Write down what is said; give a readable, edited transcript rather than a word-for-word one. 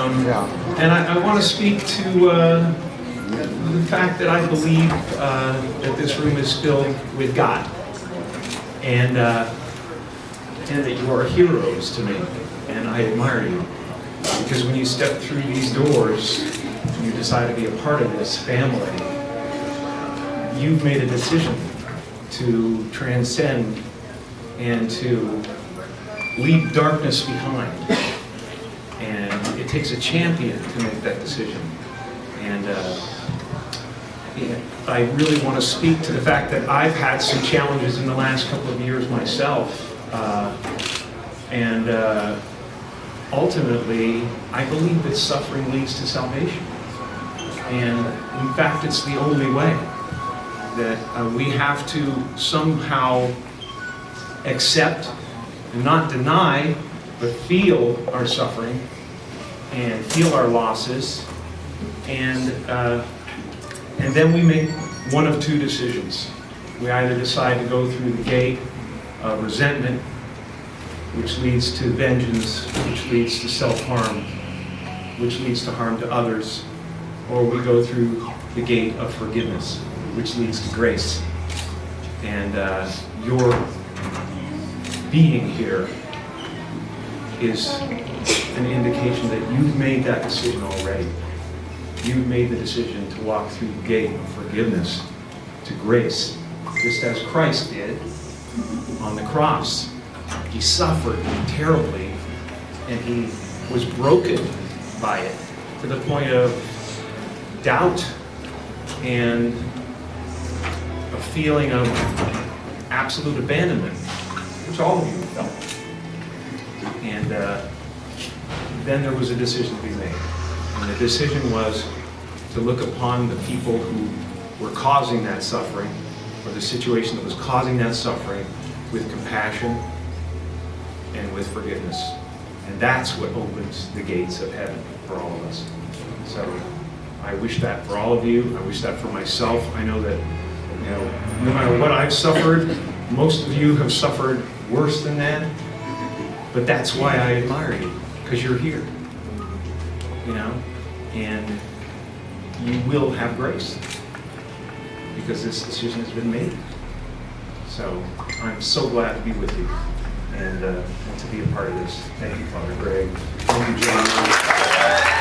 And I want to speak to the fact that I believe that this room is filled with God, and that you are heroes to me, and I admire you. Because when you step through these doors, and you decide to be a part of this family, you've made a decision to transcend and to leave darkness behind. And it takes a champion to make that decision. And I really want to speak to the fact that I've had some challenges in the last couple of years myself. Ultimately, I believe that suffering leads to salvation. And in fact, it's the only way. That we have to somehow accept and not deny, but feel our suffering and feel our losses, and then we make one of two decisions. We either decide to go through the gate of resentment, which leads to vengeance, which leads to self-harm, which leads to harm to others, or we go through the gate of forgiveness, which leads to grace. And your being here is an indication that you've made that decision already. You've made the decision to walk through the gate of forgiveness to grace, just as Christ did on the cross. He suffered terribly, and he was broken by it to the point of doubt and a feeling of absolute abandonment, which all of you felt. And then there was a decision to be made. And the decision was to look upon the people who were causing that suffering, or the situation that was causing that suffering, with compassion and with forgiveness. And that's what opens the gates of heaven for all of us. So I wish that for all of you. I wish that for myself. I know that, no matter what I've suffered, most of you have suffered worse than that. But that's why I admire you, because you're here. And you will have grace, because this decision has been made. So I'm so glad to be with you and to be a part of this. Thank you, Father Greg. Thank you, John.